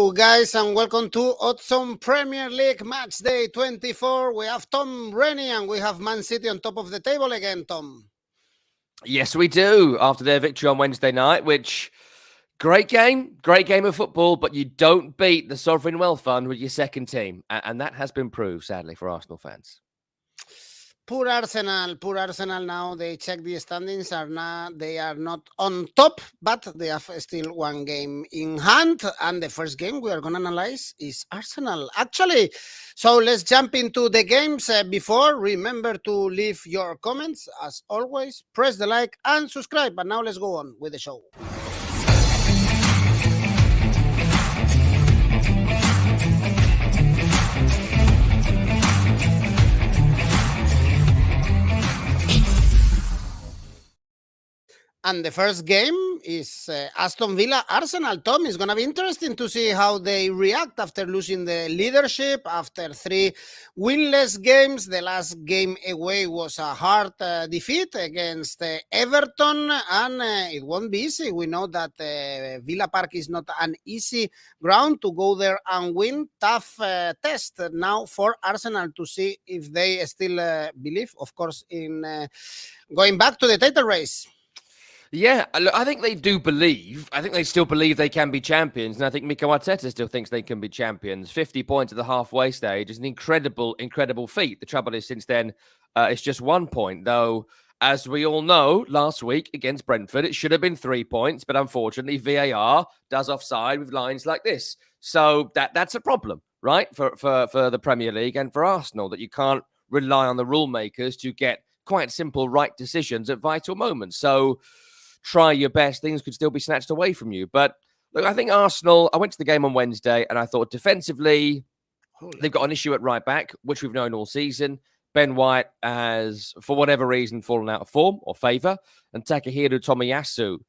Hello, guys, and welcome to Oddspedia Premier League Matchday 24. We have Tom Rennie and we have Man City on top of the table again, Tom. Yes, we do. After their victory on Wednesday night, which great game of football, but you don't beat the Sovereign Wealth Fund with your second team. And that has been proved, sadly, for Arsenal fans. Poor Arsenal now. They check the standings. They are not on top, but they have still one game in hand. And the first game we are going to analyze is Arsenal, actually. So let's jump into the games. Before, remember to leave your comments. As always, press the like and subscribe. But now let's go on with the show. And the first game is Aston Villa Arsenal. Tom, it's going to be interesting to see how they react after losing the leadership after 3 winless games. The last game away was a hard defeat against Everton, and it won't be easy. We know that Villa Park is not an easy ground to go there and win. Tough test now for Arsenal to see if they still believe, of course, in going back to the title race. Yeah, look, I think they do believe. I think they still believe they can be champions. And I think Mikel Arteta still thinks they can be champions. 50 points at the halfway stage is an incredible feat. The trouble is, since then, it's just 1 point. Though, as we all know, last week against Brentford, it should have been 3 points. But unfortunately, VAR does offside with lines like this. So that's a problem, right, for the Premier League and for Arsenal, that you can't rely on the rule makers to get quite simple right decisions at vital moments. So try your best. Things could still be snatched away from you. But look, I think Arsenal, I went to the game on Wednesday and I thought defensively, they've got an issue at right back, which we've known all season. Ben White has, for whatever reason, fallen out of form or favour. And Takahiro Tomiyasu,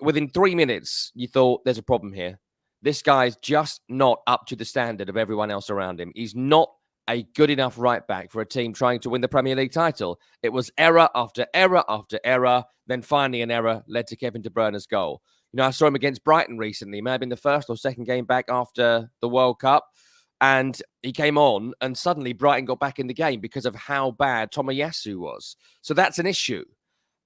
within 3 minutes, you thought there's a problem here. This guy's just not up to the standard of everyone else around him. He's not a good enough right back for a team trying to win the Premier League title. It was error after error after error. Then finally an error led to Kevin De Bruyne's goal. I saw him against Brighton recently. It may have been the first or second game back after the World Cup. And he came on and suddenly Brighton got back in the game because of how bad Tomiyasu was. So that's an issue.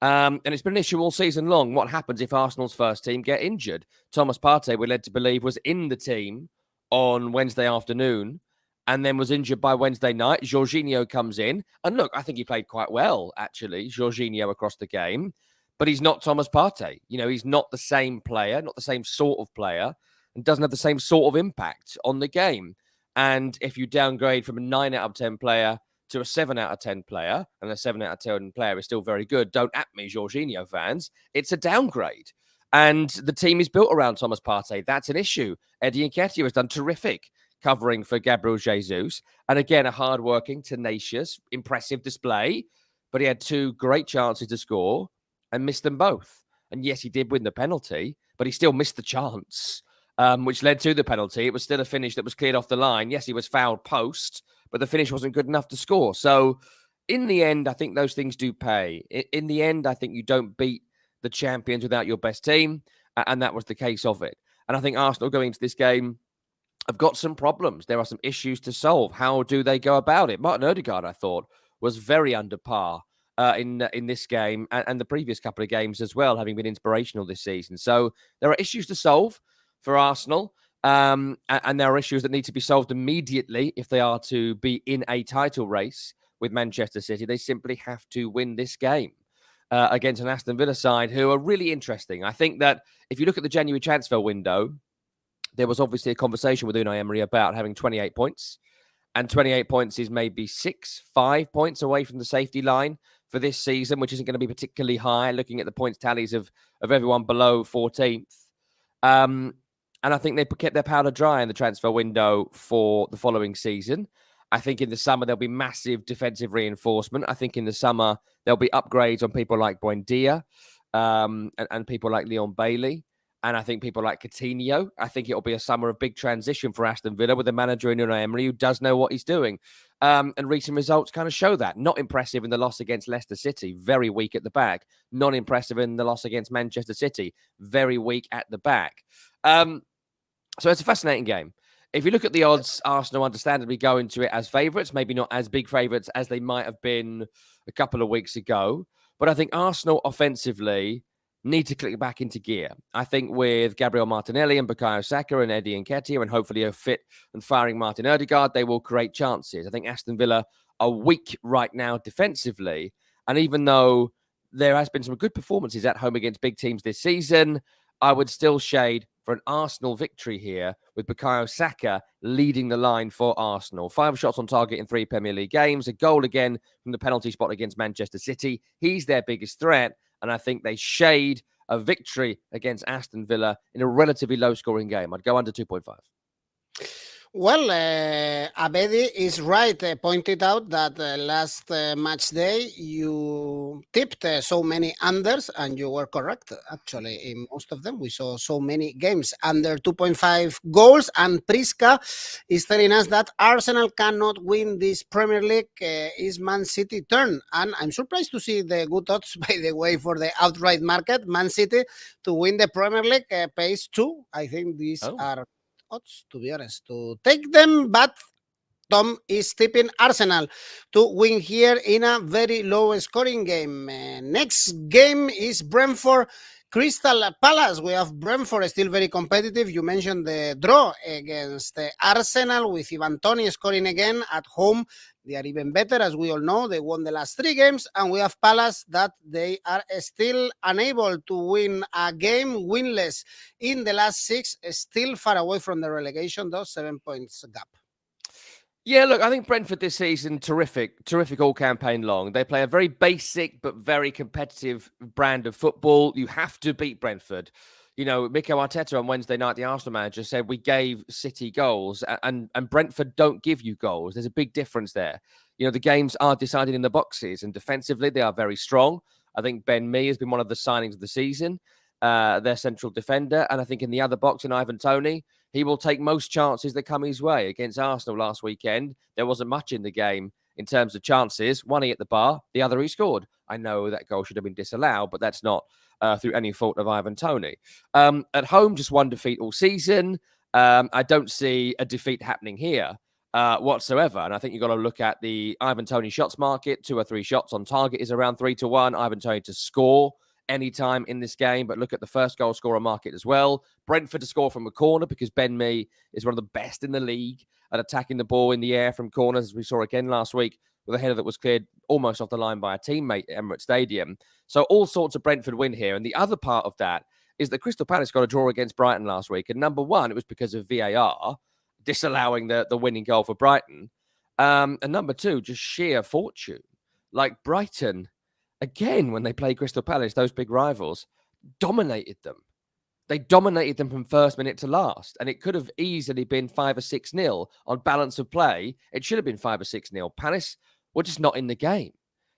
And it's been an issue all season long. What happens if Arsenal's first team get injured? Thomas Partey, we're led to believe, was in the team on Wednesday afternoon and then was injured by Wednesday night. Jorginho comes in. And look, I think he played quite well, actually, Jorginho across the game. But he's not Thomas Partey. He's not the same player, not the same sort of player, and doesn't have the same sort of impact on the game. And if you downgrade from a 9 out of 10 player to a 7 out of 10 player, and a 7 out of 10 player is still very good, don't at me, Jorginho fans, it's a downgrade. And the team is built around Thomas Partey. That's an issue. Eddie Nketiah has done terrific covering for Gabriel Jesus. And again, a hardworking, tenacious, impressive display. But he had 2 great chances to score and missed them both. And yes, he did win the penalty, but he still missed the chance, which led to the penalty. It was still a finish that was cleared off the line. Yes, he was fouled post, but the finish wasn't good enough to score. So in the end, I think those things do pay. In the end, I think you don't beat the champions without your best team. And that was the case of it. And I think Arsenal going into this game have got some problems. There are some issues to solve. How do they go about it? Martin Odegaard, I thought, was very under par in this game and the previous couple of games as well, having been inspirational this season. So there are issues to solve for Arsenal, and there are issues that need to be solved immediately if they are to be in a title race with Manchester City. They simply have to win this game against an Aston Villa side who are really interesting. I think that if you look at the January transfer window, there was obviously a conversation with Unai Emery about having 28 points. And 28 points is maybe 5 points away from the safety line for this season, which isn't going to be particularly high, looking at the points tallies of everyone below 14th. And I think they kept their powder dry in the transfer window for the following season. I think in the summer, there'll be massive defensive reinforcement. I think in the summer, there'll be upgrades on people like Buendia and people like Leon Bailey. And I think people like Coutinho. I think it'll be a summer of big transition for Aston Villa with a manager in Unai Emery who does know what he's doing. And recent results kind of show that. Not impressive in the loss against Leicester City, very weak at the back. Not impressive in the loss against Manchester City, very weak at the back. So it's a fascinating game. If you look at the odds, Arsenal understandably go into it as favourites, maybe not as big favourites as they might have been a couple of weeks ago. But I think Arsenal offensively need to click back into gear. I think with Gabriel Martinelli and Bukayo Saka and Eddie Nketiah and hopefully a fit and firing Martin Odegaard, they will create chances. I think Aston Villa are weak right now defensively. And even though there has been some good performances at home against big teams this season, I would still shade for an Arsenal victory here with Bukayo Saka leading the line for Arsenal. 5 shots on target in 3 Premier League games, a goal again from the penalty spot against Manchester City. He's their biggest threat, and I think they shade a victory against Aston Villa in a relatively low-scoring game. I'd go under 2.5. Well, Abedi is right. Pointed out that last match day you tipped so many unders, and you were correct. Actually, in most of them, we saw so many games under 2.5 goals. And Priska is telling us that Arsenal cannot win this Premier League. Is Man City turn? And I'm surprised to see the good odds, by the way, for the outright market. Man City to win the Premier League pays 2. I think these are odds, to be honest, to take them, but Tom is tipping Arsenal to win here in a very low scoring game. Next game is Brentford Crystal Palace. We have Brentford still very competitive. You mentioned the draw against Arsenal with Ivan Toney scoring again at home. They are even better, as we all know. They won the last 3 games, and we have Palace that they are still unable to win a game, winless in the last 6, still far away from the relegation, though, 7 points gap. Yeah, look, I think Brentford this season, terrific all campaign long. They play a very basic but very competitive brand of football. You have to beat Brentford. You know, Mikel Arteta on Wednesday night, the Arsenal manager, said we gave City goals and Brentford don't give you goals. There's a big difference there. You know, the games are decided in the boxes, and defensively they are very strong. I think Ben Mee has been one of the signings of the season, their central defender. And I think in the other box, in Ivan Toney, he will take most chances that come his way. Against Arsenal last weekend, there wasn't much in the game in terms of chances. One he hit the bar, the other he scored. I know that goal should have been disallowed, but that's not through any fault of Ivan Toney. At home, just 1 defeat all season. I don't see a defeat happening here whatsoever. And I think you've got to look at the Ivan Toney shots market. 2 or 3 shots on target is around 3-1. Ivan Toney to score anytime in this game, but look at the first goal scorer market as well. Brentford to score from a corner, because Ben Mee is one of the best in the league at attacking the ball in the air from corners, as we saw again last week with a header that was cleared almost off the line by a teammate at Emirates Stadium. So all sorts of Brentford win here. And the other part of that is that Crystal Palace got a draw against Brighton last week. And number one, it was because of VAR disallowing the winning goal for Brighton. And number 2, just sheer fortune. Like Brighton, again, when they play Crystal Palace, those big rivals, dominated them. They dominated them from first minute to last. And it could have easily been 5 or 6-0 on balance of play. It should have been 5 or 6-0. Palace were just not in the game.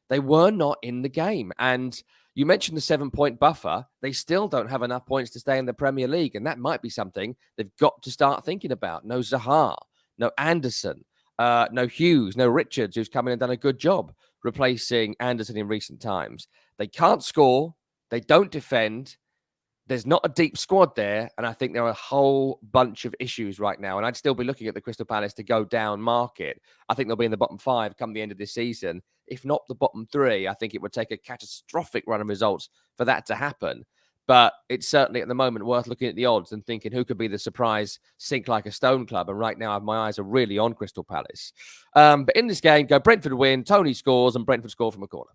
They were not in the game. And you mentioned the 7-point buffer. They still don't have enough points to stay in the Premier League. And that might be something they've got to start thinking about. No Zaha, no Anderson, no Hughes, no Richards, who's come in and done a good job replacing Anderson in recent times. They can't score. They don't defend. There's not a deep squad there. And I think there are a whole bunch of issues right now. And I'd still be looking at the Crystal Palace to go down market. I think they'll be in the bottom 5 come the end of this season. If not the bottom 3, I think it would take a catastrophic run of results for that to happen. But it's certainly at the moment worth looking at the odds and thinking who could be the surprise sink like a stone club. And right now, my eyes are really on Crystal Palace. But in this game, go Brentford win, Toney scores, and Brentford score from a corner.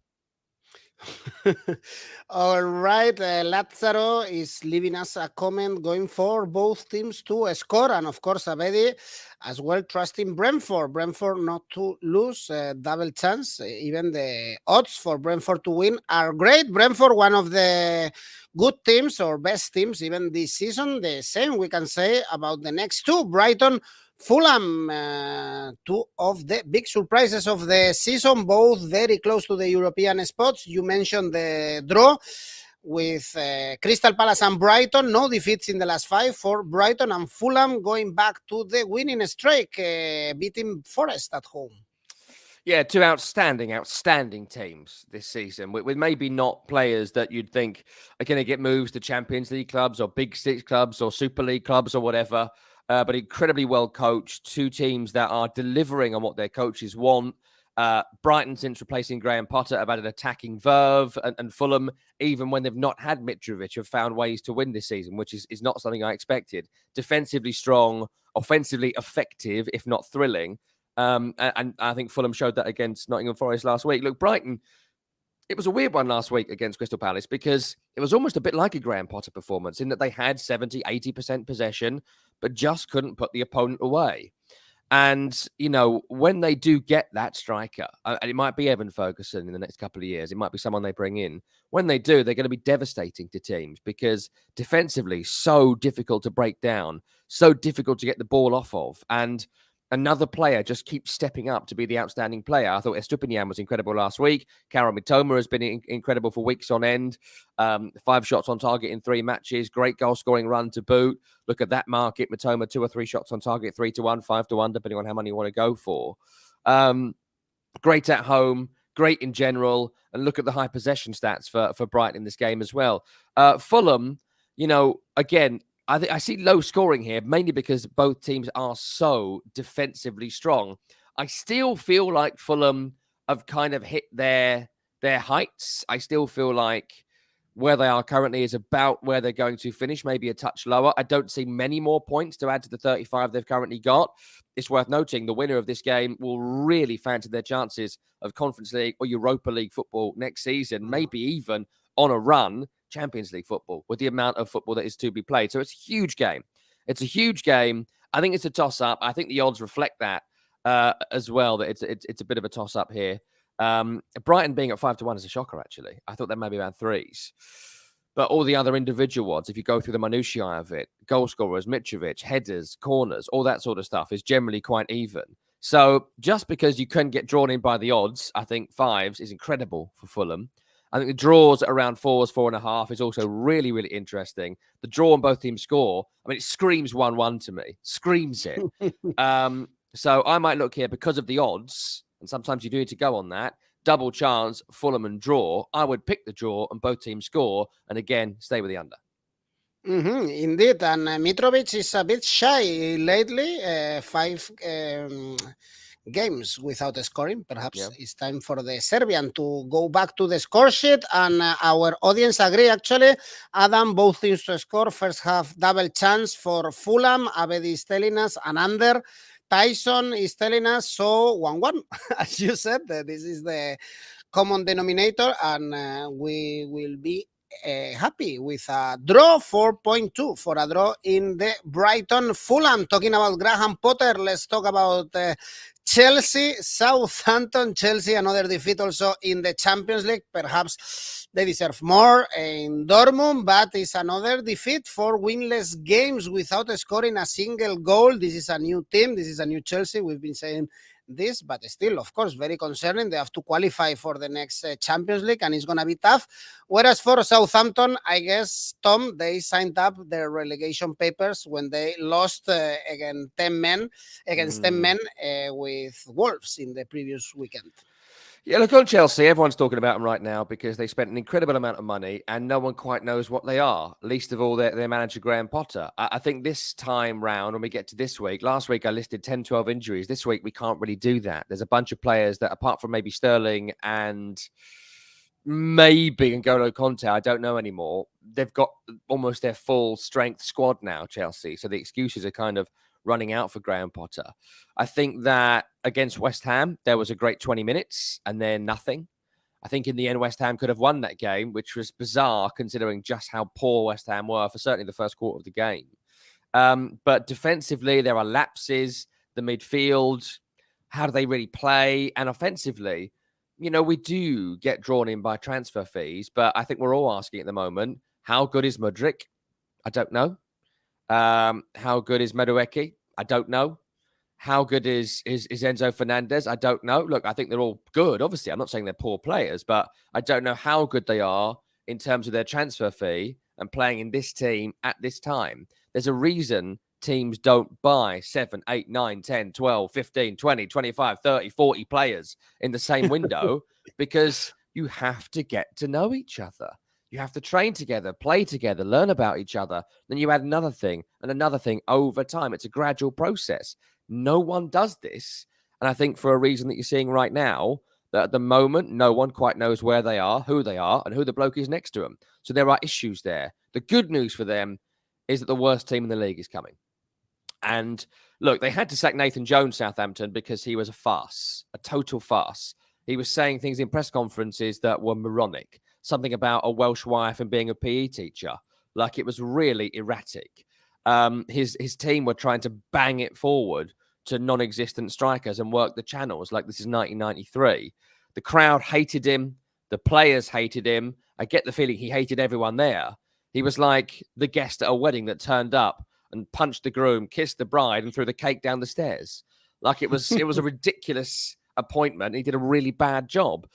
All right, Lazzaro is leaving us a comment going for both teams to score, and of course Abedi as well trusting Brentford not to lose, double chance. Even the odds for Brentford to win are great. Brentford, one of the good teams or best teams even this season. The same we can say about the next 2, Brighton, Fulham, 2 of the big surprises of the season, both very close to the European spots. You mentioned the draw with Crystal Palace and Brighton. No defeats in the last 5 for Brighton, and Fulham going back to the winning streak, beating Forest at home. Yeah, two outstanding teams this season with maybe not players that you'd think are going to get moves to Champions League clubs or Big Six clubs or Super League clubs or whatever, but incredibly well coached. Two teams that are delivering on what their coaches want. Brighton, since replacing Graham Potter, have had an attacking verve, and Fulham, even when they've not had Mitrovic, have found ways to win this season, which is not something I expected. Defensively strong, offensively effective, if not thrilling. And I think Fulham showed that against Nottingham Forest last week. Look, Brighton, it was a weird one last week against Crystal Palace because it was almost a bit like a Graham Potter performance in that they had 70, 80% possession, but just couldn't put the opponent away. And, you know, when they do get that striker, and it might be Evan Ferguson in the next couple of years, it might be someone they bring in. When they do, they're going to be devastating to teams because defensively, so difficult to break down, so difficult to get the ball off of. And another player just keeps stepping up to be the outstanding player. I thought Estupiñán was incredible last week. Karol Mitoma has been incredible for weeks on end. 5 shots on target in 3 matches. Great goal-scoring run to boot. Look at that market. Mitoma, 2 or 3 shots on target, 3-1, 5-1, depending on how many you want to go for. Great at home. Great in general. And look at the high possession stats for Brighton in this game as well. Fulham, you know, again, I see low scoring here, mainly because both teams are so defensively strong. I still feel like Fulham have kind of hit their heights. I still feel like where they are currently is about where they're going to finish, maybe a touch lower. I don't see many more points to add to the 35 they've currently got. It's worth noting the winner of this game will really fancy their chances of Conference League or Europa League football next season, maybe even on a run Champions League football with the amount of football that is to be played. So it's a huge game. It's a huge game. I think it's a toss-up. I think the odds reflect that as well, that it's a bit of a toss-up here. Brighton being at 5-1 is a shocker, actually. I thought that might be about 3s. But all the other individual odds, if you go through the minutiae of it, goal scorers, Mitrovic, headers, corners, all that sort of stuff is generally quite even. So just because you can get drawn in by the odds, I think 5s is incredible for Fulham. I think the draws around 4s, 4.5 is also really, really interesting. The draw on both teams score, I mean, it screams 1-1 to me. Screams it. So I might look here because of the odds, and sometimes you do need to go on that. Double chance, Fulham and draw. I would pick the draw and both teams score, and again, stay with the under. Indeed, and Mitrovic is a bit shy lately. 5 games without scoring. Perhaps it's time for the Serbian to go back to the score sheet, and our audience agree, actually. Adam, both teams to score. First half, double chance for Fulham. Abedi is telling us an under. Tyson is telling us so 1-1. As you said, this is the common denominator, and we will be happy with a draw. 4.2 for a draw in the Brighton Fulham. Talking about Graham Potter, let's talk about Chelsea, Southampton. Chelsea, another defeat also in the Champions League. Perhaps they deserve more in Dortmund, but it's another defeat, 4 winless games without scoring a single goal. This is a new team. This is a new Chelsea. We've been saying this, but still, of course, very concerning. They have to qualify for the next Champions League, and it's going to be tough. Whereas for Southampton, I guess, Tom, they signed up their relegation papers when they lost against 10 men with Wolves in the previous weekend. Yeah, look, on Chelsea, everyone's talking about them right now because they spent an incredible amount of money and no one quite knows what they are, least of all their manager, Graham Potter. I think this time round, when we get to this week, last week I listed 10, 12 injuries. This week, we can't really do that. There's a bunch of players that, apart from maybe Sterling and maybe N'Golo Conte, I don't know anymore, they've got almost their full strength squad now, Chelsea. So the excuses are kind of running out for Graham Potter. I think that against West Ham, there was a great 20 minutes and then nothing. I think in the end, West Ham could have won that game, which was bizarre considering just how poor West Ham were for certainly the first quarter of the game. But defensively, there are lapses. The midfield, how do they really play? And offensively, you know, we do get drawn in by transfer fees, but I think we're all asking at the moment, how good is Mudryk? I don't know. How good is Madueke? I don't know. How good is Enzo Fernandez? I don't know. Look, I think they're all good. Obviously, I'm not saying they're poor players, but I don't know how good they are in terms of their transfer fee and playing in this team at this time. There's a reason teams don't buy 7, 8, 9, 10, 12, 15, 20, 25, 30, 40 players in the same window because you have to get to know each other. You have to train together, play together, learn about each other. Then you add another thing and another thing over time. It's a gradual process. No one does this. And I think for a reason that you're seeing right now, that at the moment, no one quite knows where they are, and who the bloke is next to them. So there are issues there. The good news for them is that the worst team in the league is coming. And look, they had to sack Nathan Jones, Southampton, because he was a farce, a total farce. He was saying things in press conferences that were moronic, something about a Welsh wife and being a PE teacher. Like, it was really erratic. His team were trying to bang it forward to non-existent strikers and work the channels like this is 1993. The crowd hated him. The players hated him. I get the feeling he hated everyone there. He was like the guest at a wedding that turned up and punched the groom, kissed the bride, and threw the cake down the stairs. Like, it was a ridiculous appointment. He did a really bad job.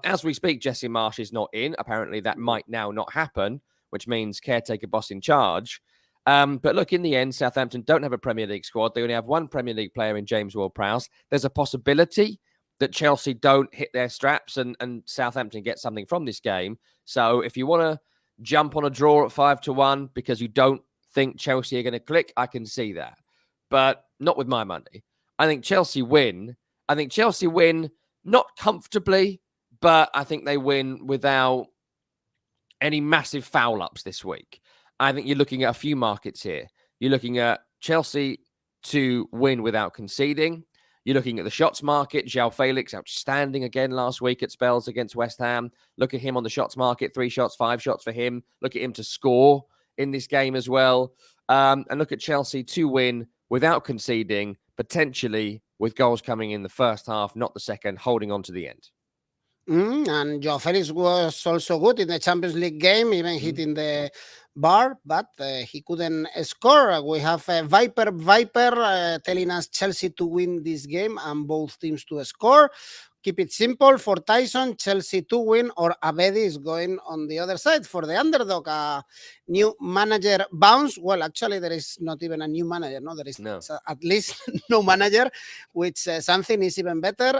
As we speak, Jesse Marsch is not in. Apparently, that might now not happen, which means caretaker boss in charge. But look, in the end, Southampton don't have a Premier League squad. They only have one Premier League player in James Ward-Prowse. There's a possibility that Chelsea don't hit their straps and Southampton get something from this game. So if you want to jump on a draw at 5-1 because you don't think Chelsea are going to click, I can see that. But not with my money. I think Chelsea win. I think Chelsea win not comfortably, but I think they win without any massive foul-ups this week. I think you're looking at a few markets here. You're looking at Chelsea to win without conceding. You're looking at the shots market. João Felix, outstanding again last week at spells against West Ham. Look at him on the shots market. 3 shots, 5 shots for him. Look at him to score in this game as well. And look at Chelsea to win without conceding, potentially with goals coming in the first half, not the second, holding on to the end. And João Felix was also good in the Champions League game, even hitting the bar, but he couldn't score. We have Viper telling us Chelsea to win this game and both teams to score. Keep it simple for Tyson, Chelsea to win, or Abedi is going on the other side for the underdog. New manager bounce. Well, actually, there is not even a new manager. No, there is at least no manager, which something is even better.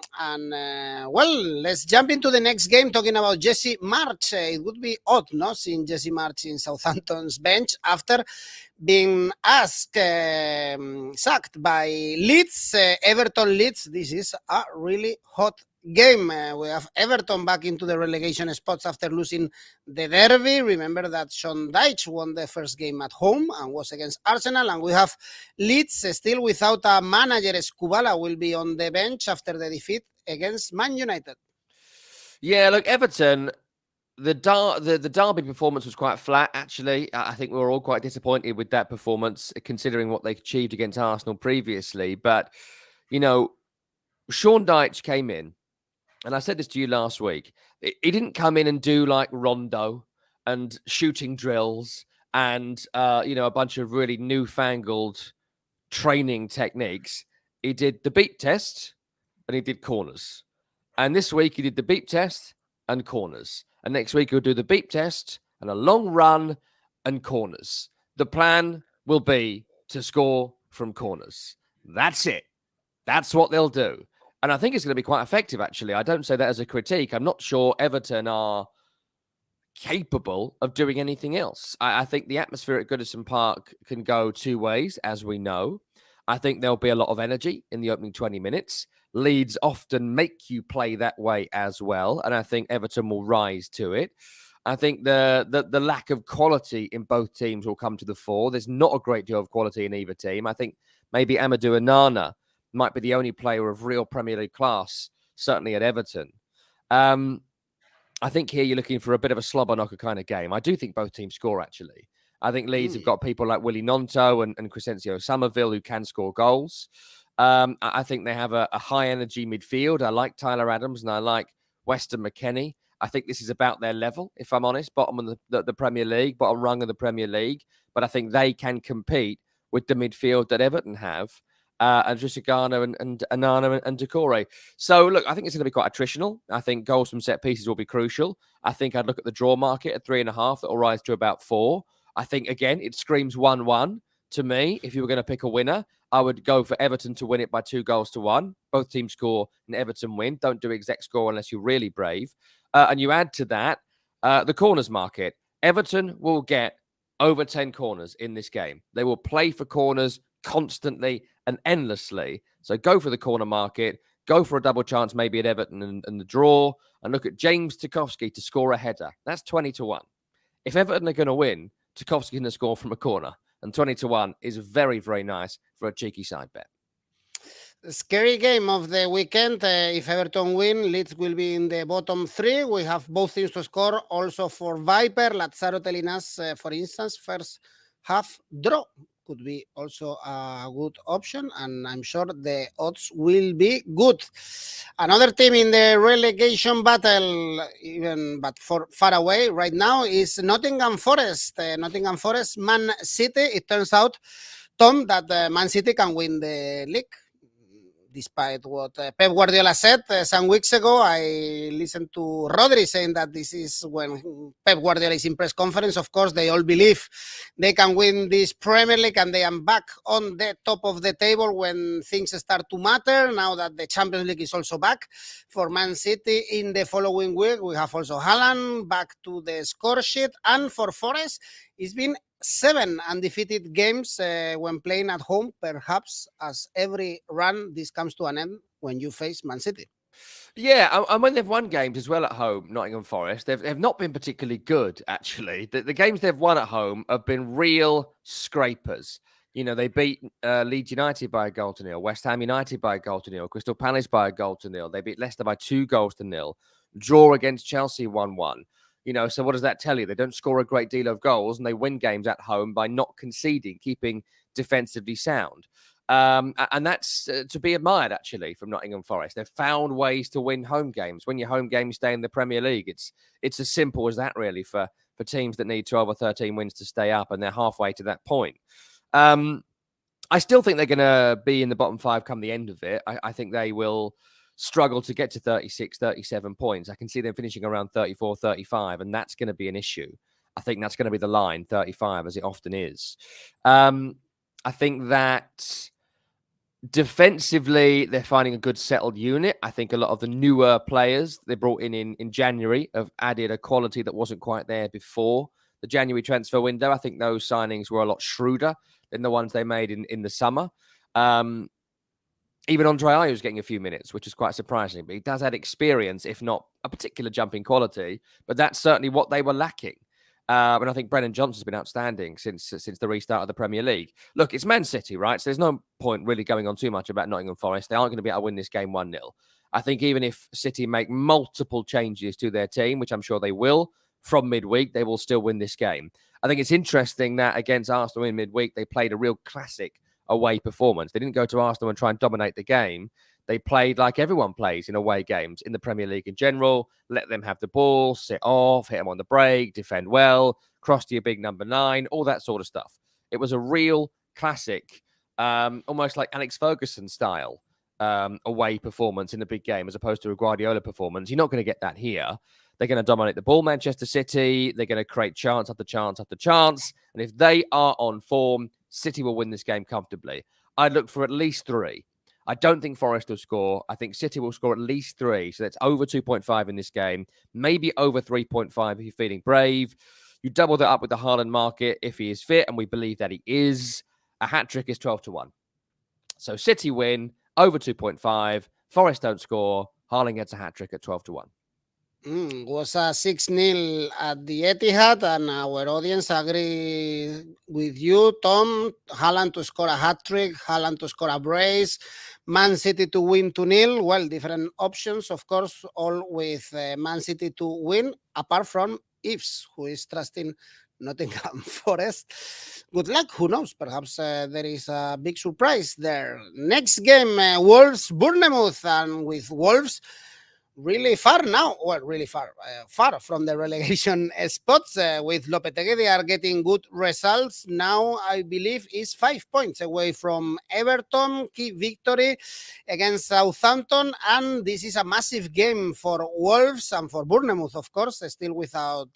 Well, let's jump into the next game talking about Jesse Marsch. It would be odd, no, seeing Jesse Marsch in Southampton's bench after being sacked by Leeds, Everton Leeds. This is a really hot game. We have Everton back into the relegation spots after losing the derby. Remember that Sean Dyche won the first game at home and was against Arsenal. And we have Leeds still without a manager. Skubala will be on the bench after the defeat against Man United. Yeah, look, Everton, the derby performance was quite flat, actually. I think we were all quite disappointed with that performance, considering what they achieved against Arsenal previously. But, you know, Sean Dyche came in, and I said this to you last week. He didn't come in and do like rondo and shooting drills and, a bunch of really newfangled training techniques. He did the beat test and he did corners. And this week he did the beat test and corners. And next week he'll do the beep test and a long run and corners. The plan will be to score from corners. That's it. That's what they'll do. And I think it's going to be quite effective, actually. I don't say that as a critique. I'm not sure Everton are capable of doing anything else. I think the atmosphere at Goodison Park can go 2 ways, as we know. I think there'll be a lot of energy in the opening 20 minutes. Leeds often make you play that way as well, and I think Everton will rise to it. I think the lack of quality in both teams will come to the fore. There's not a great deal of quality in either team. I think maybe Amadou Onana might be the only player of real Premier League class, certainly at Everton. I think here you're looking for a bit of a slobber knocker kind of game. I do think both teams score, actually. I think Leeds have got people like Willie Gnonto and Crescencio Somerville who can score goals. I think they have a high-energy midfield. I like Tyler Adams and I like Weston McKennie. I think this is about their level, if I'm honest, bottom of the Premier League, bottom rung of the Premier League. But I think they can compete with the midfield that Everton have. And Gisagana and Anana and Decore. So, look, I think it's going to be quite attritional. I think goals from set pieces will be crucial. I think I'd look at the draw market at 3.5. That will rise to about 4. I think, again, it screams 1-1. To me, if you were going to pick a winner, I would go for Everton to win it by 2-1. Both teams score and Everton win. Don't do exact score unless you're really brave. And you add to that the corners market. Everton will get over 10 corners in this game. They will play for corners constantly and endlessly. So go for the corner market. Go for a double chance maybe at Everton and the draw. And look at James Tarkowski to score a header. That's 20-1. If Everton are going to win, Tarkowski can score from a corner. And 20-1 is very, very nice for a cheeky side bet. Scary game of the weekend. If Everton win, Leeds will be in the bottom three. We have both teams to score. Also for Viper, Lazaro telling us, for instance, first half draw could be also a good option, and I'm sure the odds will be good. Another team in the relegation battle, but far away right now, is Nottingham Forest. Nottingham Forest, Man City. It turns out, Tom, that Man City can win the league. Despite what Pep Guardiola said some weeks ago, I listened to Rodri saying that this is when Pep Guardiola is in press conference. Of course, they all believe they can win this Premier League and they are back on the top of the table when things start to matter. Now that the Champions League is also back for Man City in the following week, we have also Haaland back to the score sheet. And for Forest, it's been 7 undefeated games when playing at home. Perhaps as every run, this comes to an end when you face Man City. Yeah, and when they've won games as well at home, Nottingham Forest, they've not been particularly good, actually. The games they've won at home have been real scrapers. You know, they beat Leeds United by 1-0, West Ham United by 1-0, Crystal Palace by 1-0. They beat Leicester by 2-0, draw against Chelsea 1-1. You know, so what does that tell you? They don't score a great deal of goals and they win games at home by not conceding, keeping defensively sound. And that's to be admired, actually, from Nottingham Forest. They've found ways to win home games. When your home games stay in the Premier League, it's as simple as that, really, for teams that need 12 or 13 wins to stay up, and they're halfway to that point. I still think they're going to be in the bottom 5 come the end of it. I think they will struggle to get to 36, 37 points. I can see them finishing around 34, 35, and that's going to be an issue. I think that's going to be the line, 35, as it often is. I think that defensively, they're finding a good settled unit. I think a lot of the newer players they brought in January have added a quality that wasn't quite there before the January transfer window. I think those signings were a lot shrewder than the ones they made in the summer. Even Andre Ayew is getting a few minutes, which is quite surprising. But he does add experience, if not a particular jumping quality. But that's certainly what they were lacking. And I think Brennan Johnson's been outstanding since the restart of the Premier League. Look, it's Man City, right? So there's no point really going on too much about Nottingham Forest. They aren't going to be able to win this game 1-0. I think even if City make multiple changes to their team, which I'm sure they will, from midweek, they will still win this game. I think it's interesting that against Arsenal in midweek, they played a real classic away performance. They didn't go to Arsenal and try and dominate the game. They played like everyone plays in away games in the Premier League in general. Let them have the ball, sit off, hit them on the break, defend well, cross to your big number 9, all that sort of stuff. It was a real classic, almost like Alex Ferguson style away performance in the big game as opposed to a Guardiola performance. You're not going to get that here. They're going to dominate the ball, Manchester City. They're going to create chance after chance after chance. And if they are on form, City will win this game comfortably. I'd look for at least 3. I don't think Forest will score. I think City will score at least 3. So that's over 2.5 in this game. Maybe over 3.5 if you're feeling brave. You double that up with the Haaland market if he is fit, and we believe that he is. A hat-trick is 12-1. So City win, over 2.5. Forest don't score. Haaland gets a hat-trick at 12-1. Was a 6-0 at the Etihad, and our audience agree with you, Tom. Haaland to score a hat-trick, Haaland to score a brace, Man City to win 2-0. Well, different options, of course, all with Man City to win, apart from Yves, who is trusting Nottingham Forest. Good luck, who knows? Perhaps there is a big surprise there. Next game, Wolves, Bournemouth, and with Wolves, really far now. Well, really far, far from the relegation spots. With Lopetegui, they are getting good results. Now, I believe, is 5 points away from Everton. Key victory against Southampton. And this is a massive game for Wolves and for Bournemouth, of course, still without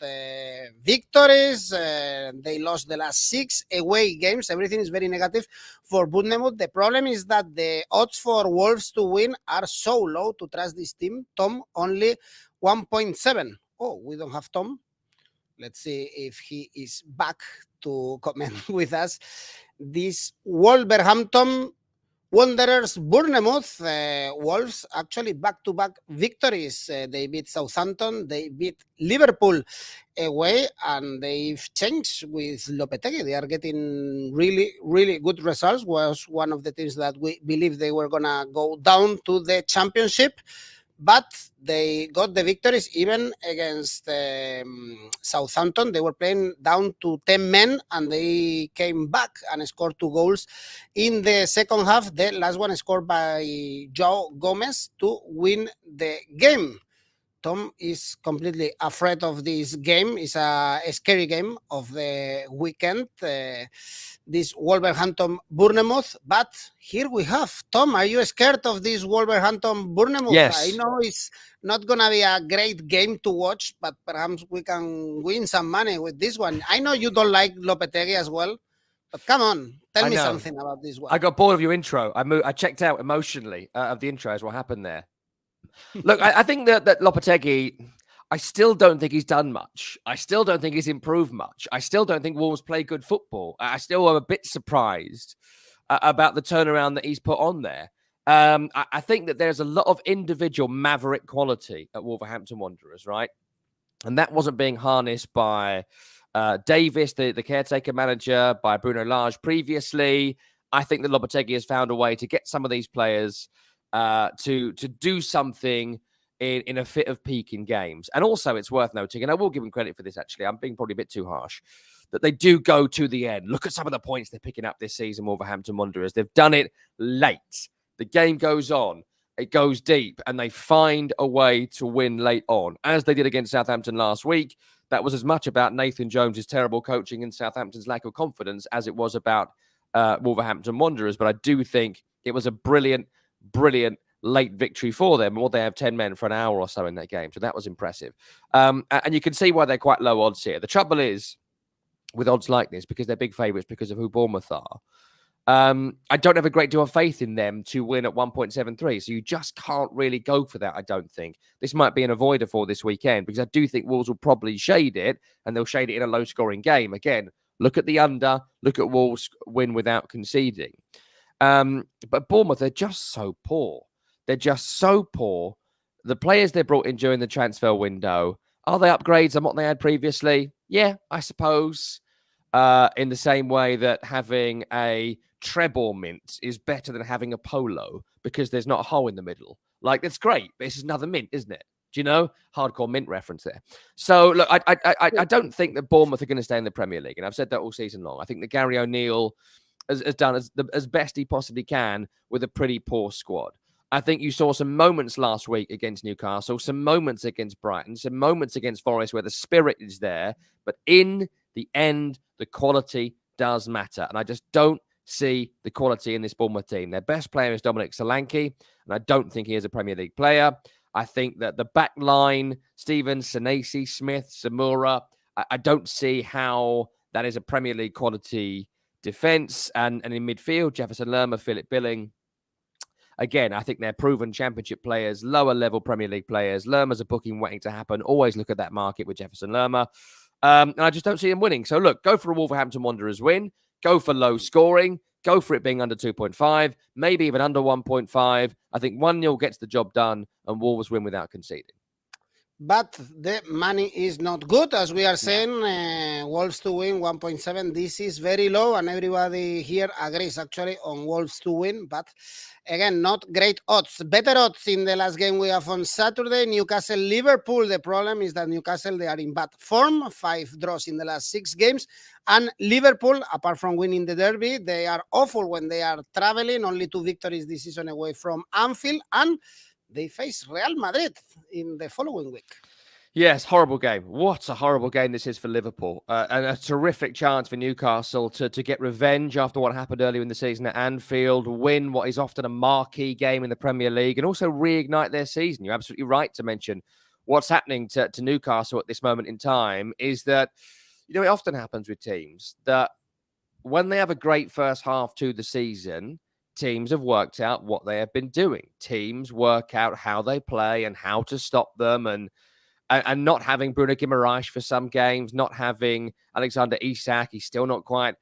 victories. They lost the last 6 away games. Everything is very negative for Bournemouth. The problem is that the odds for Wolves to win are so low to trust this team. Tom, only 1.7. Oh, we don't have Tom. Let's see if he is back to comment with us. This Wolverhampton Wanderers, Bournemouth, Wolves actually back-to-back victories. They beat Southampton, they beat Liverpool away, and they've changed with Lopetegui. They are getting really, really good results. Was one of the teams that we believe they were going to go down to the championship, but they got the victories even against Southampton. They were playing down to 10 men, and they came back and scored 2 goals in the second half. The last one scored by Joe Gomez to win the game. Tom is completely afraid of this game. It's a scary game of the weekend, this Wolverhampton Bournemouth. But here we have Tom. Are you scared of this Wolverhampton Bournemouth? Yes. I know it's not going to be a great game to watch, but perhaps we can win some money with this one. I know you don't like Lopetegui as well, but come on, tell me something about this one. I got bored of your intro. I checked out emotionally of the intro as what happened there. Look, I think that Lopetegui, I still don't think he's done much. I still don't think he's improved much. I still don't think Wolves play good football. I still am a bit surprised about the turnaround that he's put on there. I think that there's a lot of individual maverick quality at Wolverhampton Wanderers, right? And that wasn't being harnessed by Davis, the caretaker manager, by Bruno Lage previously. I think that Lopetegui has found a way to get some of these players to do something in a fit of peak in games. And also, it's worth noting, and I will give him credit for this, actually, I'm being probably a bit too harsh, that they do go to the end. Look at some of the points they're picking up this season, Wolverhampton Wanderers. They've done it late. The game goes on. It goes deep, and they find a way to win late on, as they did against Southampton last week. That was as much about Nathan Jones's terrible coaching and Southampton's lack of confidence as it was about Wolverhampton Wanderers. But I do think it was a brilliant late victory for them. Or they have 10 men for an hour or so in that game. So that was impressive. And you can see why they're quite low odds here. The trouble is with odds like this, because they're big favourites because of who Bournemouth are, I don't have a great deal of faith in them to win at 1.73. So you just can't really go for that, I don't think. This might be an avoider for this weekend, because I do think Wolves will probably shade it, and they'll shade it in a low-scoring game. Again, look at the under, look at Wolves win without conceding. But Bournemouth, they're just so poor. They're just so poor. The players they brought in during the transfer window, are they upgrades on what they had previously? Yeah, I suppose. In the same way that having a treble mint is better than having a polo, because there's not a hole in the middle. Like, that's great, but this is another mint, isn't it? Do you know? Hardcore mint reference there. So, look, I don't think that Bournemouth are going to stay in the Premier League, and I've said that all season long. I think that Gary O'Neill has done as best he possibly can with a pretty poor squad. I think you saw some moments last week against Newcastle, some moments against Brighton, some moments against Forest where the spirit is there, but in the end, the quality does matter. And I just don't see the quality in this Bournemouth team. Their best player is Dominic Solanke, and I don't think he is a Premier League player. I think that the back line, Stevens, Senesi, Smith, Samura, I don't see how that is a Premier League quality defence. And in midfield, Jefferson Lerma, Philip Billing. Again, I think they're proven championship players, lower level Premier League players. Lerma's a booking waiting to happen. Always look at that market with Jefferson Lerma. And I just don't see them winning. So look, go for a Wolverhampton Wanderers win. Go for low scoring. Go for it being under 2.5, maybe even under 1.5. I think 1-0 gets the job done, and Wolves win without conceding. But the money is not good, as we are saying. Wolves to win 1.7. This is very low, and everybody here agrees actually on Wolves to win. But again, not great odds. Better odds in the last game we have on Saturday. Newcastle Liverpool. The problem is that Newcastle, they are in bad form. 5 draws in the last 6 games. And Liverpool, apart from winning the derby, they are awful when they are traveling. Only 2 victories this season away from Anfield. And they face Real Madrid in the following week. Yes, horrible game. What a horrible game this is for Liverpool. And a terrific chance for Newcastle to get revenge after what happened earlier in the season at Anfield, win what is often a marquee game in the Premier League, and also reignite their season. You're absolutely right to mention what's happening to Newcastle at this moment in time is that, it often happens with teams that when they have a great first half to the season, teams have worked out what they have been doing. Teams work out how they play and how to stop them, and not having Bruno Guimaraes for some games, not having Alexander Isak. He's still not quite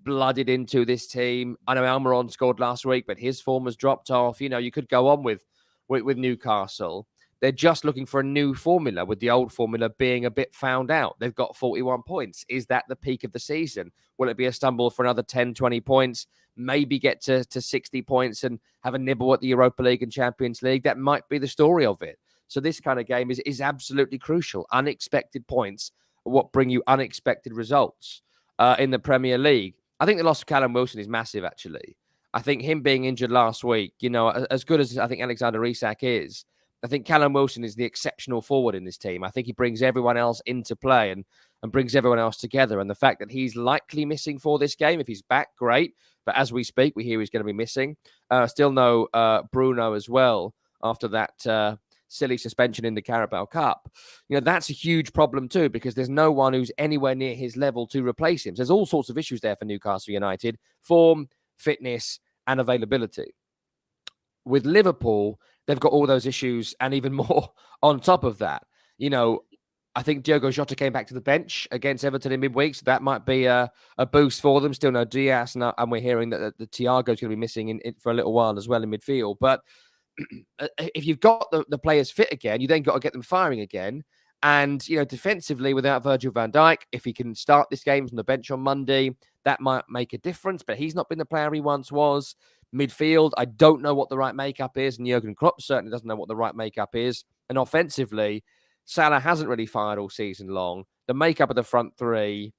blooded into this team. I know Almiron scored last week, but his form has dropped off. You could go on with Newcastle. They're just looking for a new formula, with the old formula being a bit found out. They've got 41 points. Is that the peak of the season? Will it be a stumble for another 10, 20 points? Maybe get to 60 points and have a nibble at the Europa League and Champions League? That might be the story of it. So this kind of game is absolutely crucial. Unexpected points are what bring you unexpected results in the Premier League. I think the loss of Callum Wilson is massive, actually. I think him being injured last week, as good as I think Alexander Isak is, I think Callum Wilson is the exceptional forward in this team. I think he brings everyone else into play and brings everyone else together. And the fact that he's likely missing for this game, if he's back, great. But as we speak, we hear he's going to be missing. Still no Bruno as well after that silly suspension in the Carabao Cup. That's a huge problem too, because there's no one who's anywhere near his level to replace him. So there's all sorts of issues there for Newcastle United: form, fitness, and availability. With Liverpool, they've got all those issues and even more on top of that. I think Diogo Jota came back to the bench against Everton in midweek, so that might be a boost for them. Still no Diaz, and we're hearing that the Thiago's going to be missing for a little while as well in midfield. But if you've got the players fit again, you then got to get them firing again. And, defensively, without Virgil van Dijk, if he can start this game from the bench on Monday, that might make a difference. But he's not been the player he once was. Midfield, I don't know what the right makeup is. And Jurgen Klopp certainly doesn't know what the right makeup is. And offensively, Salah hasn't really fired all season long. The makeup of the front three,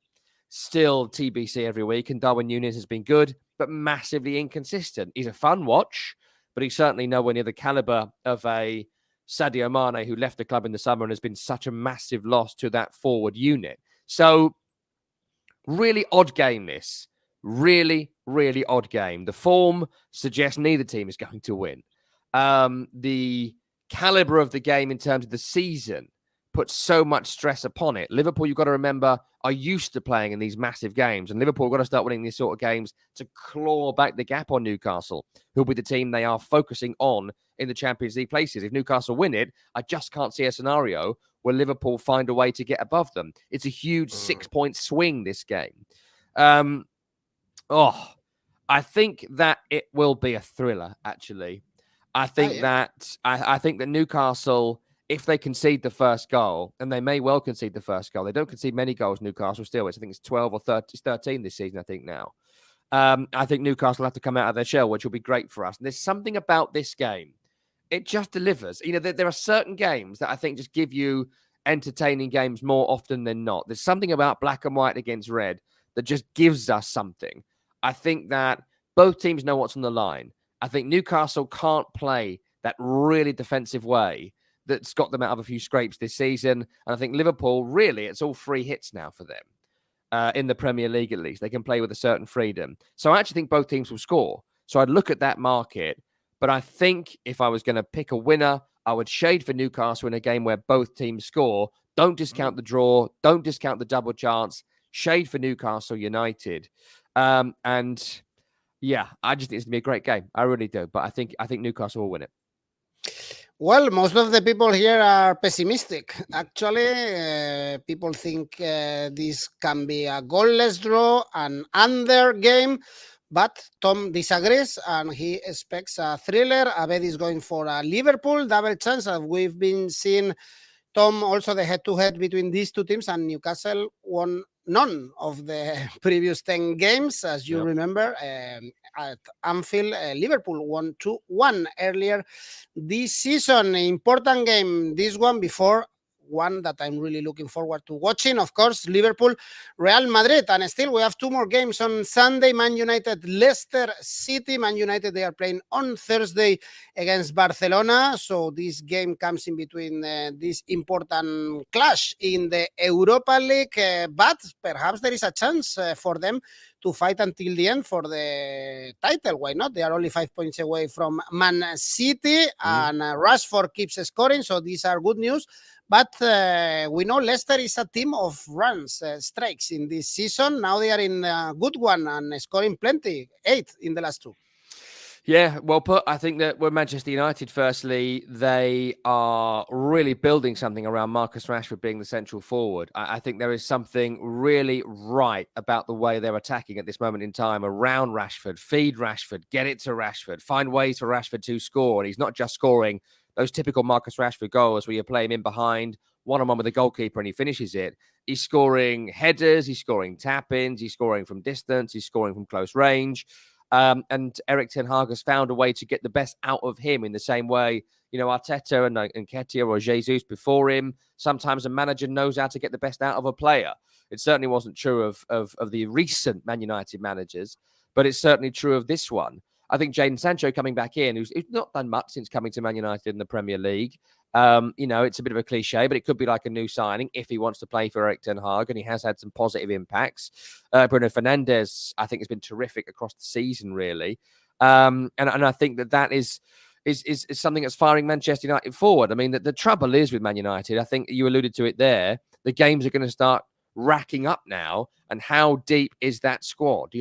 still TBC every week. And Darwin Núñez has been good, but massively inconsistent. He's a fun watch, but he's certainly nowhere near the caliber of a Sadio Mane, who left the club in the summer and has been such a massive loss to that forward unit. So, really odd game this. Really, really odd game. The form suggests neither team is going to win. The caliber of the game in terms of the season puts so much stress upon it. Liverpool, you've got to remember, are used to playing in these massive games. And Liverpool have got to start winning these sort of games to claw back the gap on Newcastle, who'll be the team they are focusing on in the Champions League places. If Newcastle win it, I just can't see a scenario where Liverpool find a way to get above them. It's a huge 6-point swing, this game. I think that it will be a thriller, actually. I think that Newcastle, if they concede the first goal, and they may well concede the first goal, they don't concede many goals, Newcastle still. I think it's 12 or 13 this season, I think now. I think Newcastle have to come out of their shell, which will be great for us. And there's something about this game. It just delivers. There are certain games that I think just give you entertaining games more often than not. There's something about black and white against red that just gives us something. I think that both teams know what's on the line. I think Newcastle can't play that really defensive way that's got them out of a few scrapes this season. And I think Liverpool, really, it's all free hits now for them. In the Premier League, at least. They can play with a certain freedom. So I actually think both teams will score. So I'd look at that market. But I think if I was going to pick a winner, I would shade for Newcastle in a game where both teams score. Don't discount the draw. Don't discount the double chance. Shade for Newcastle United. And yeah, I just think it's going to be a great game. I really do. But I think Newcastle will win it. Well, most of the people here are pessimistic. Actually, people think this can be a goalless draw, an under game. But Tom disagrees, and he expects a thriller. Abed is going for a Liverpool double chance. We've been seeing, Tom, also the head-to-head between these two teams, and Newcastle won none of the previous 10 games. As you remember, at Anfield, Liverpool won 2-1 earlier this season. Important game, this one, before one that I'm really looking forward to watching. Of course, Liverpool, Real Madrid. And still, we have 2 more games on Sunday. Man United, Leicester City. Man United, they are playing on Thursday against Barcelona. So this game comes in between this important clash in the Europa League. But perhaps there is a chance for them to fight until the end for the title. Why not? They are only 5 points away from Man City, and Rashford keeps scoring, so these are good news. But we know Leicester is a team of runs, strikes in this season. Now they are in a good one and scoring plenty, 8 in the last 2. Yeah, well put. I think that with Manchester United, firstly, they are really building something around Marcus Rashford being the central forward. I think there is something really right about the way they're attacking at this moment in time around Rashford. Feed Rashford, get it to Rashford, find ways for Rashford to score. And he's not just scoring those typical Marcus Rashford goals where you play him in behind, one-on-one with the goalkeeper and he finishes it. He's scoring headers, he's scoring tap-ins, he's scoring from distance, he's scoring from close range. And Erik ten Hag has found a way to get the best out of him in the same way, Arteta and Nketiah or Jesus before him. Sometimes a manager knows how to get the best out of a player. It certainly wasn't true of the recent Man United managers, but it's certainly true of this one. I think Jadon Sancho coming back in, who's not done much since coming to Man United in the Premier League. It's a bit of a cliche, but it could be like a new signing if he wants to play for Erik ten Hag, and he has had some positive impacts. Bruno Fernandes, I think, has been terrific across the season, really. And I think that is something that's firing Manchester United forward. I mean, the trouble is with Man United, I think you alluded to it there, the games are going to start racking up now. And how deep is that squad?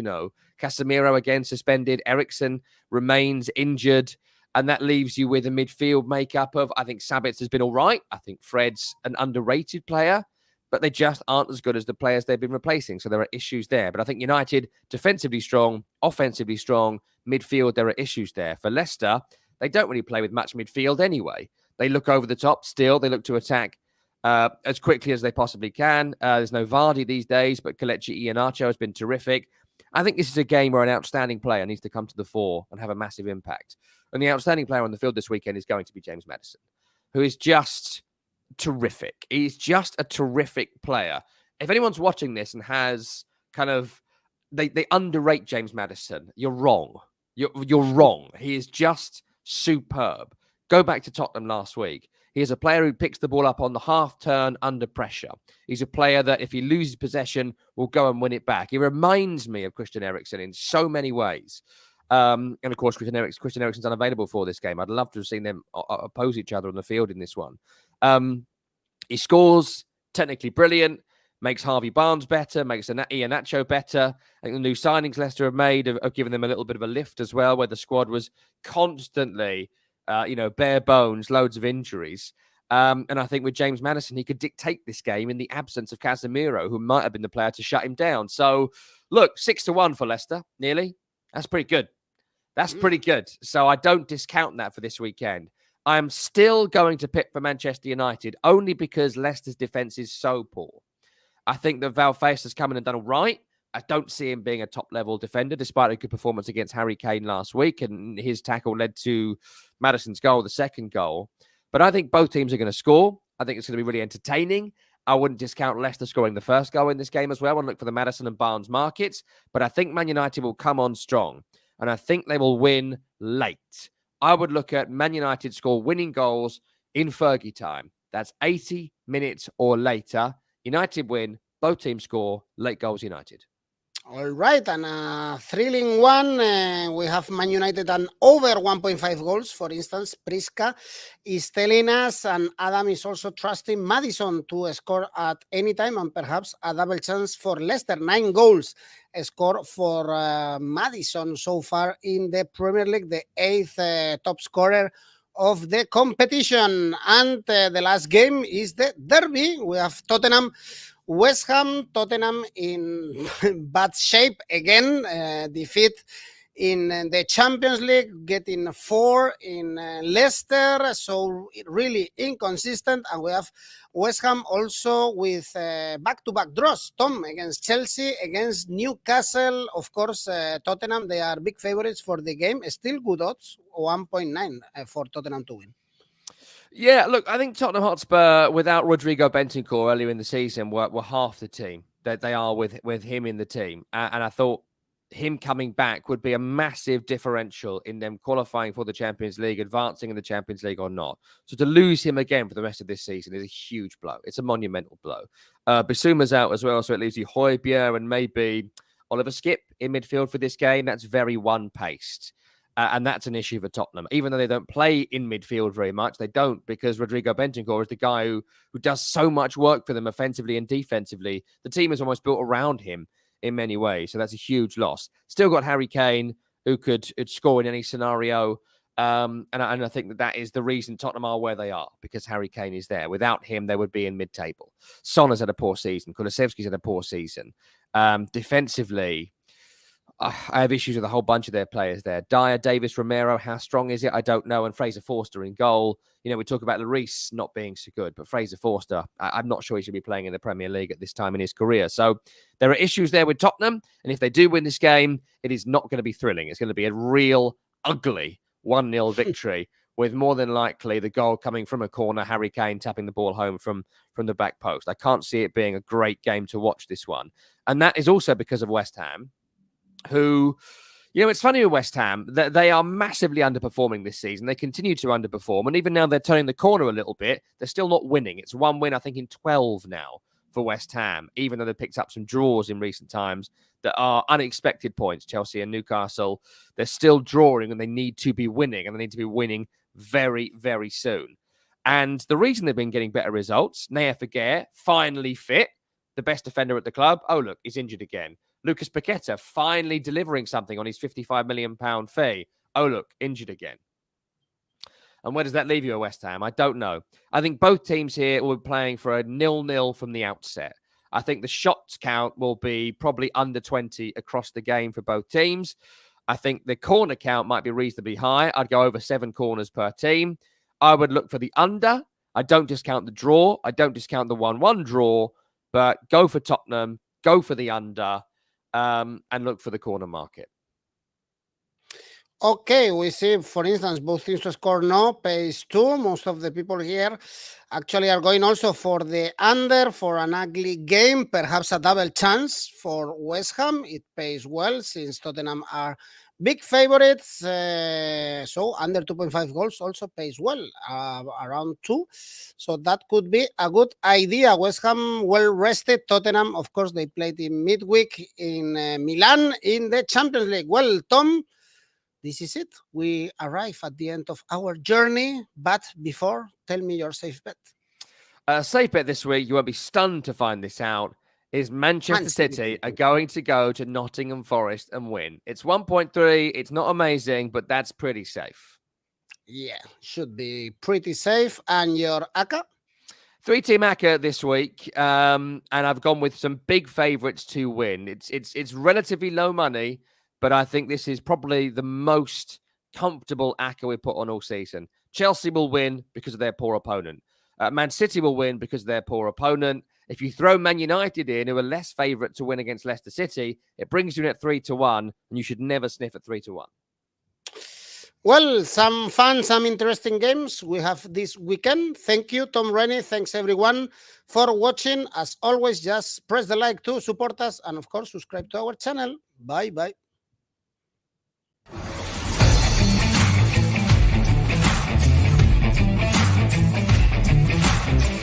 Casemiro again suspended, Eriksen remains injured. And that leaves you with a midfield makeup of, I think Sabitzer has been all right. I think Fred's an underrated player, but they just aren't as good as the players they've been replacing. So there are issues there. But I think United, defensively strong, offensively strong, midfield, there are issues there. For Leicester, they don't really play with much midfield anyway. They look over the top still. They look to attack as quickly as they possibly can. There's no Vardy these days, but Kelechi Iheanacho has been terrific. I think this is a game where an outstanding player needs to come to the fore and have a massive impact. And the outstanding player on the field this weekend is going to be James Maddison, who is just terrific. He's just a terrific player. If anyone's watching this and has they underrate James Maddison, you're wrong. You're wrong. He is just superb. Go back to Tottenham last week. He is a player who picks the ball up on the half turn under pressure. He's a player that if he loses possession, will go and win it back. He reminds me of Christian Eriksen in so many ways. And of course, Christian Eriksen's unavailable for this game. I'd love to have seen them oppose each other on the field in this one. He scores, technically brilliant, makes Harvey Barnes better, makes Iheanacho better. I think the new signings Leicester have made have given them a little bit of a lift as well, where the squad was constantly, bare bones, loads of injuries. And I think with James Maddison, he could dictate this game in the absence of Casemiro, who might have been the player to shut him down. So, look, 6-1 for Leicester, nearly. That's pretty good. That's pretty good. So I don't discount that for this weekend. I'm still going to pick for Manchester United only because Leicester's defence is so poor. I think that Val Feist has come in and done all right. I don't see him being a top-level defender, despite a good performance against Harry Kane last week, and his tackle led to Maddison's goal, the second goal. But I think both teams are going to score. I think it's going to be really entertaining. I wouldn't discount Leicester scoring the first goal in this game as well and look for the Maddison and Barnes markets. But I think Man United will come on strong, and I think they will win late. I would look at Man United score winning goals in Fergie time. That's 80 minutes or later. United win. Both teams score. Late goals United. All right, and a thrilling one. We have Man United and over 1.5 goals. For instance, Priska is telling us, and Adam is also trusting Maddison to score at any time, and perhaps a double chance for Leicester. 9 goals scored for Maddison so far in the Premier League, the 8th top scorer of the competition. And the last game is the derby. We have Tottenham West Ham. Tottenham in bad shape again, defeat in the Champions League, getting 4 in Leicester, so really inconsistent. And we have West Ham also with back-to-back draws, Tom, against Chelsea, against Newcastle. Of course, Tottenham, they are big favorites for the game. Still good odds, 1.9 for Tottenham to win. Yeah, look, I think Tottenham Hotspur, without Rodrigo Bentancur earlier in the season, were half the team that they are with him in the team. And I thought him coming back would be a massive differential in them qualifying for the Champions League, advancing in the Champions League or not. So to lose him again for the rest of this season is a huge blow. It's a monumental blow. Basuma's out as well, so it leaves you Højbjerg and maybe Oliver Skip in midfield for this game. That's very one-paced. And that's an issue for Tottenham. Even though they don't play in midfield very much, they don't, because Rodrigo Bentancur is the guy who does so much work for them offensively and defensively. The team is almost built around him in many ways. So that's a huge loss. Still got Harry Kane, who could score in any scenario. And I think that is the reason Tottenham are where they are, because Harry Kane is there. Without him, they would be in mid-table. Son has had a poor season. Kulusevski's had a poor season. Defensively, I have issues with a whole bunch of their players there. Dyer, Davis, Romero, how strong is it? I don't know. And Fraser Forster in goal. You know, we talk about Lloris not being so good, but Fraser Forster, I'm not sure he should be playing in the Premier League at this time in his career. So there are issues there with Tottenham. And if they do win this game, it is not going to be thrilling. It's going to be a real ugly 1-0 victory with more than likely the goal coming from a corner, Harry Kane tapping the ball home from the back post. I can't see it being a great game to watch, this one. And that is also because of West Ham, who, you know, it's funny with West Ham that they are massively underperforming this season. They continue to underperform. And even now they're turning the corner a little bit, they're still not winning. It's one win, I think, in 12 now for West Ham, even though they picked up some draws in recent times that are unexpected points. Chelsea and Newcastle, they're still drawing and they need to be winning, and they need to be winning very, very soon. And the reason they've been getting better results, Naya Faguer, finally fit, the best defender at the club. Oh, look, he's injured again. Lucas Paqueta finally delivering something on his £55 million fee. Oh, look, injured again. And where does that leave you at West Ham? I don't know. I think both teams here will be playing for a 0-0 from the outset. I think the shots count will be probably under 20 across the game for both teams. I think the corner count might be reasonably high. I'd go over 7 corners per team. I would look for the under. I don't discount the draw. I don't discount the 1-1 draw, but go for Tottenham, go for the under. And look for the corner market. Okay, we see, for instance, both teams to score no pays 2. Most of the people here actually are going also for the under, for an ugly game, perhaps a double chance for West Ham. It pays well since Tottenham are big favorites. So under 2.5 goals also pays well, around 2. So that could be a good idea. West Ham well rested. Tottenham, of course, they played in midweek in Milan in the Champions League. Well, Tom, this is it. We arrive at the end of our journey. But before, tell me your safe bet. Safe bet this week, you won't be stunned to find this out, is Manchester City are going to go to Nottingham Forest and win. It's 1.3. It's not amazing, but that's pretty safe. Yeah, should be pretty safe. And your ACCA? 3-team ACCA this week, and I've gone with some big favourites to win. It's relatively low money, but I think this is probably the most comfortable ACCA we put on all season. Chelsea will win because of their poor opponent. Man City will win because of their poor opponent. If you throw Man United in, who are less favourite to win against Leicester City, it brings you in at 3-1, and you should never sniff at 3-1. Well, some fun, some interesting games we have this weekend. Thank you, Tom Rennie. Thanks, everyone, for watching. As always, just press the like to support us and, of course, subscribe to our channel. Bye-bye.